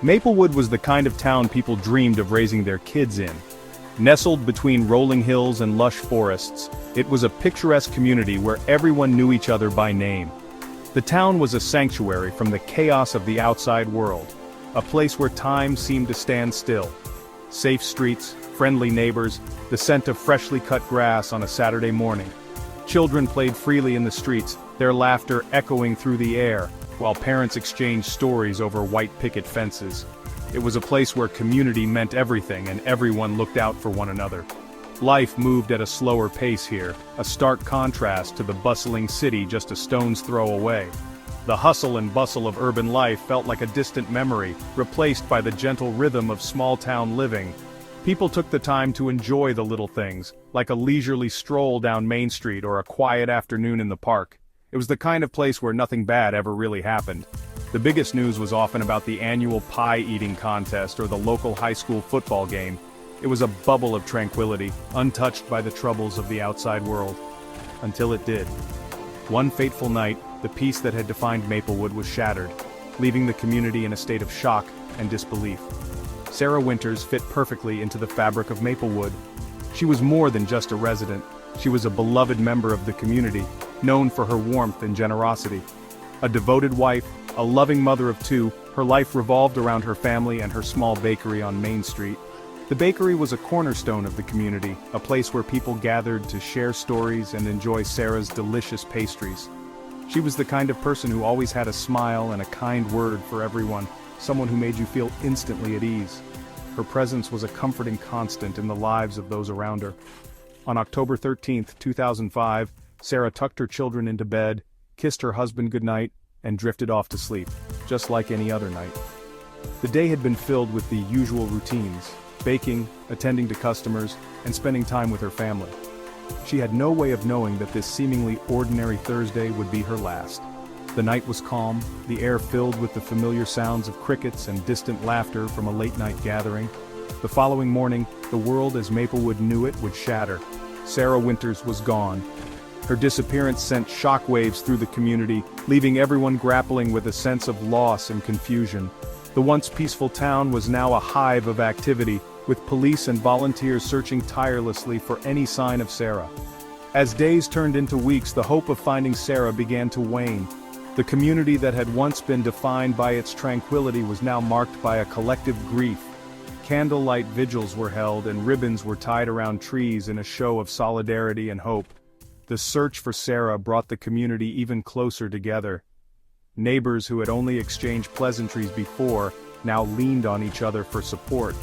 Maplewood was the kind of town people dreamed of raising their kids in. Nestled between rolling hills and lush forests, it was a picturesque community where everyone knew each other by name. The town was a sanctuary from the chaos of the outside world, a place where time seemed to stand still. Safe streets, friendly neighbors, the scent of freshly cut grass on a Saturday morning. Children played freely in the streets, their laughter echoing through the air, while parents exchanged stories over white picket fences. It was a place where community meant everything and everyone looked out for one another. Life moved at a slower pace here, a stark contrast to the bustling city just a stone's throw away. The hustle and bustle of urban life felt like a distant memory, replaced by the gentle rhythm of small-town living. People took the time to enjoy the little things, like a leisurely stroll down Main Street or a quiet afternoon in the park. It was the kind of place where nothing bad ever really happened. The biggest news was often about the annual pie-eating contest or the local high school football game. It was a bubble of tranquility, untouched by the troubles of the outside world. Until it did. One fateful night, the peace that had defined Maplewood was shattered, leaving the community in a state of shock and disbelief. Sarah Winters fit perfectly into the fabric of Maplewood. She was more than just a resident. She was a beloved member of the community, known for her warmth and generosity. A devoted wife, a loving mother of two, her life revolved around her family and her small bakery on Main Street. The bakery was a cornerstone of the community, a place where people gathered to share stories and enjoy Sarah's delicious pastries. She was the kind of person who always had a smile and a kind word for everyone, someone who made you feel instantly at ease. Her presence was a comforting constant in the lives of those around her. On October 13, 2005, Sarah tucked her children into bed, kissed her husband goodnight, and drifted off to sleep, just like any other night. The day had been filled with the usual routines: baking, attending to customers, and spending time with her family. She had no way of knowing that this seemingly ordinary Thursday would be her last. The night was calm, the air filled with the familiar sounds of crickets and distant laughter from a late-night gathering. The following morning, the world as Maplewood knew it would shatter. Sarah Winters was gone. Her disappearance sent shockwaves through the community, leaving everyone grappling with a sense of loss and confusion. The once peaceful town was now a hive of activity, with police and volunteers searching tirelessly for any sign of Sarah. As days turned into weeks, the hope of finding Sarah began to wane. The community that had once been defined by its tranquility was now marked by a collective grief. Candlelight vigils were held and ribbons were tied around trees in a show of solidarity and hope. The search for Sarah brought the community even closer together. Neighbors who had only exchanged pleasantries before now leaned on each other for support.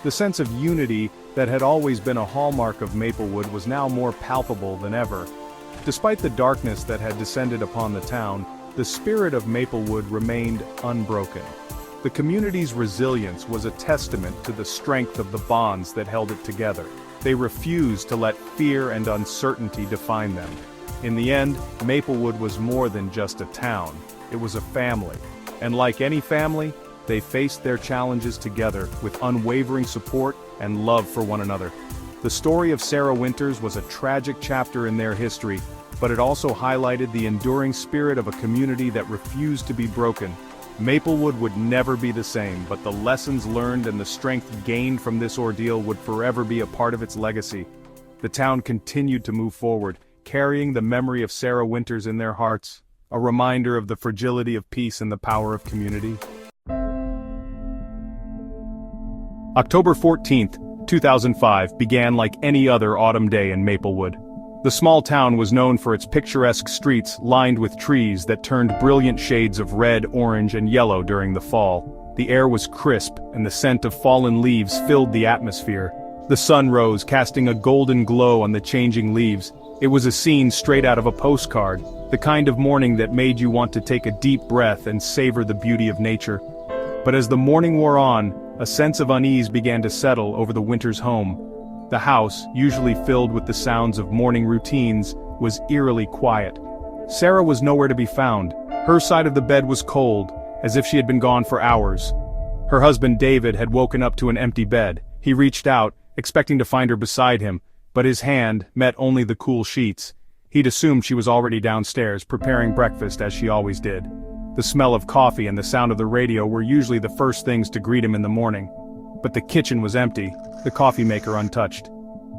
The sense of unity that had always been a hallmark of Maplewood was now more palpable than ever. Despite the darkness that had descended upon the town, the spirit of Maplewood remained unbroken. The community's resilience was a testament to the strength of the bonds that held it together. They refused to let fear and uncertainty define them. In the end, Maplewood was more than just a town. It was a family. And like any family, they faced their challenges together with unwavering support and love for one another. The story of Sarah Winters was a tragic chapter in their history, but it also highlighted the enduring spirit of a community that refused to be broken. Maplewood would never be the same, but the lessons learned and the strength gained from this ordeal would forever be a part of its legacy. The town continued to move forward, carrying the memory of Sarah Winters in their hearts, a reminder of the fragility of peace and the power of community. October 14, 2005 began like any other autumn day in Maplewood. The small town was known for its picturesque streets lined with trees that turned brilliant shades of red, orange, and yellow during the fall. The air was crisp, and the scent of fallen leaves filled the atmosphere. The sun rose, casting a golden glow on the changing leaves. It was a scene straight out of a postcard, the kind of morning that made you want to take a deep breath and savor the beauty of nature. But as the morning wore on, a sense of unease began to settle over the Winters' home. The house, usually filled with the sounds of morning routines, was eerily quiet. Sarah was nowhere to be found. Her side of the bed was cold, as if she had been gone for hours. Her husband David had woken up to an empty bed. He reached out, expecting to find her beside him, but his hand met only the cool sheets. He'd assumed she was already downstairs, preparing breakfast as she always did. The smell of coffee and the sound of the radio were usually the first things to greet him in the morning. But the kitchen was empty, the coffee maker untouched.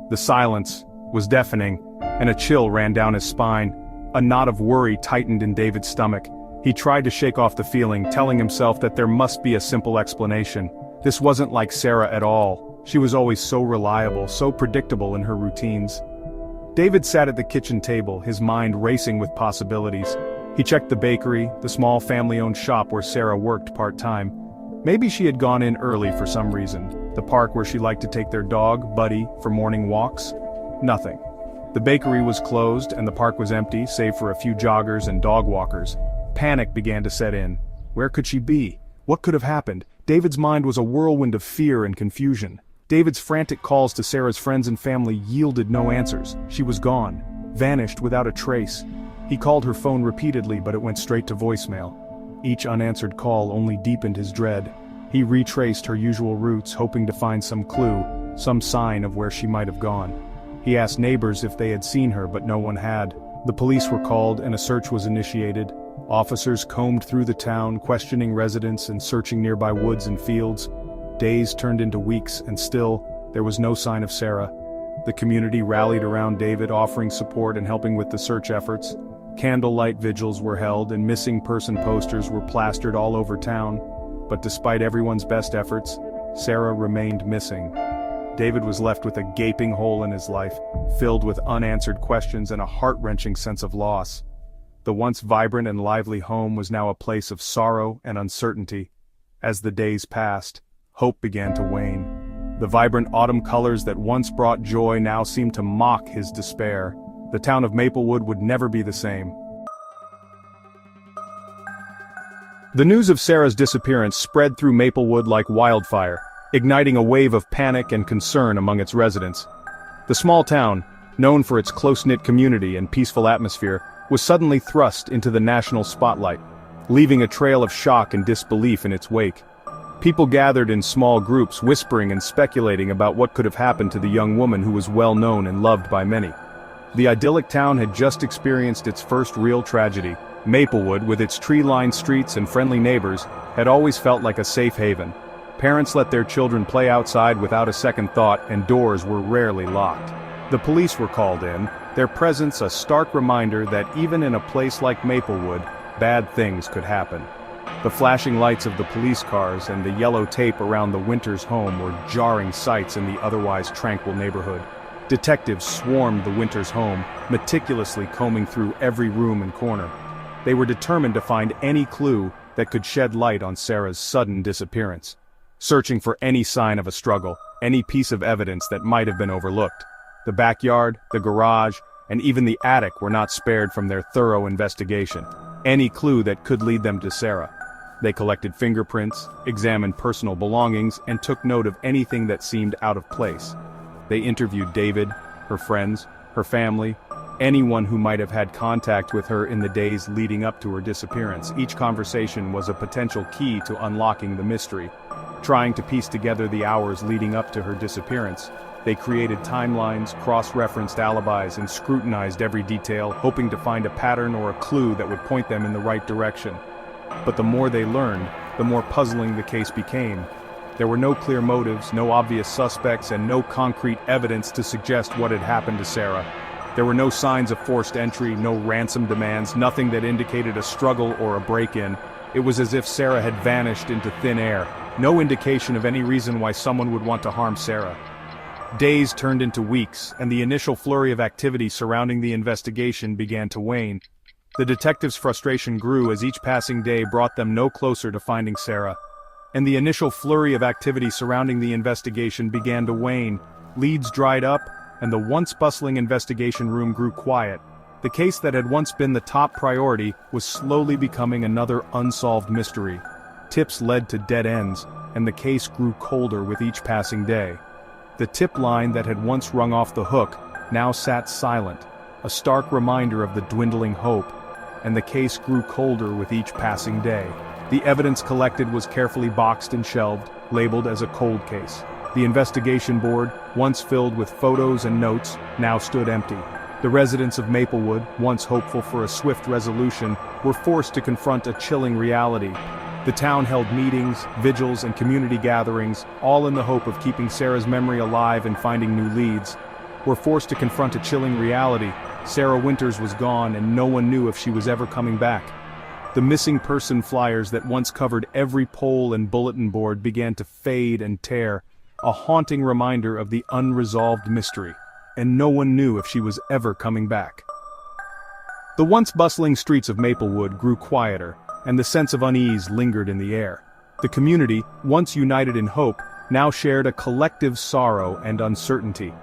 The silence was deafening, and a chill ran down his spine. A knot of worry tightened in David's stomach. He tried to shake off the feeling, telling himself that there must be a simple explanation. This wasn't like Sarah at all. She was always so reliable, so predictable in her routines. David sat at the kitchen table, his mind racing with possibilities. He checked the bakery, the small family-owned shop where Sarah worked part-time. Maybe she had gone in early for some reason. The park where she liked to take their dog, Buddy, for morning walks. Nothing. The bakery was closed and the park was empty, save for a few joggers and dog walkers. Panic began to set in. Where could she be? What could have happened? David's mind was a whirlwind of fear and confusion. David's frantic calls to Sarah's friends and family yielded no answers. She was gone, vanished without a trace. He called her phone repeatedly, but it went straight to voicemail. Each unanswered call only deepened his dread. He retraced her usual routes, hoping to find some clue, some sign of where she might have gone. He asked neighbors if they had seen her, but no one had. The police were called and a search was initiated. Officers combed through the town, questioning residents and searching nearby woods and fields. Days turned into weeks, and still, there was no sign of Sarah. The community rallied around David, offering support and helping with the search efforts. Candlelight vigils were held and missing person posters were plastered all over town. But despite everyone's best efforts, Sarah remained missing. David was left with a gaping hole in his life, filled with unanswered questions and a heart-wrenching sense of loss. The once vibrant and lively home was now a place of sorrow and uncertainty. As the days passed, hope began to wane. The vibrant autumn colors that once brought joy now seemed to mock his despair. The town of Maplewood would never be the same. The news of Sarah's disappearance spread through Maplewood like wildfire, igniting a wave of panic and concern among its residents. The small town, known for its close-knit community and peaceful atmosphere, was suddenly thrust into the national spotlight, leaving a trail of shock and disbelief in its wake. People gathered in small groups, whispering and speculating about what could have happened to the young woman who was well known and loved by many. The idyllic town had just experienced its first real tragedy. Maplewood, with its tree-lined streets and friendly neighbors, had always felt like a safe haven. Parents let their children play outside without a second thought, and doors were rarely locked. The police were called in, their presence a stark reminder that even in a place like Maplewood, bad things could happen. The flashing lights of the police cars and the yellow tape around the Winters home were jarring sights in the otherwise tranquil neighborhood. Detectives swarmed the Winters home, meticulously combing through every room and corner. They were determined to find any clue that could shed light on Sarah's sudden disappearance, searching for any sign of a struggle, any piece of evidence that might have been overlooked. The backyard, the garage, and even the attic were not spared from their thorough investigation. Any clue that could lead them to Sarah. They collected fingerprints, examined personal belongings, and took note of anything that seemed out of place. They interviewed David, her friends, her family, anyone who might have had contact with her in the days leading up to her disappearance. Each conversation was a potential key to unlocking the mystery. Trying to piece together the hours leading up to her disappearance, they created timelines, cross-referenced alibis, and scrutinized every detail, hoping to find a pattern or a clue that would point them in the right direction. But the more they learned, the more puzzling the case became. There were no clear motives, no obvious suspects, and no concrete evidence to suggest what had happened to Sarah. There were no signs of forced entry, no ransom demands, nothing that indicated a struggle or a break-in. It was as if Sarah had vanished into thin air, no indication of any reason why someone would want to harm Sarah. Days turned into weeks, and the initial flurry of activity surrounding the investigation began to wane. The detectives' frustration grew as each passing day brought them no closer to finding Sarah. And the initial flurry of activity surrounding the investigation began to wane. Leads dried up, and the once bustling investigation room grew quiet. The case that had once been the top priority was slowly becoming another unsolved mystery. Tips led to dead ends, and the case grew colder with each passing day. The tip line that had once rung off the hook now sat silent, a stark reminder of the dwindling hope, and the case grew colder with each passing day. The evidence collected was carefully boxed and shelved, labeled as a cold case. The investigation board, once filled with photos and notes, now stood empty. The residents of Maplewood, once hopeful for a swift resolution, were forced to confront a chilling reality. The town held meetings, vigils, and community gatherings, all in the hope of keeping Sarah's memory alive and finding new leads. Were forced to confront a chilling reality. Sarah Winters was gone and no one knew if she was ever coming back. The missing person flyers that once covered every pole and bulletin board began to fade and tear, a haunting reminder of the unresolved mystery, and no one knew if she was ever coming back. The once bustling streets of Maplewood grew quieter, and the sense of unease lingered in the air. The community, once united in hope, now shared a collective sorrow and uncertainty.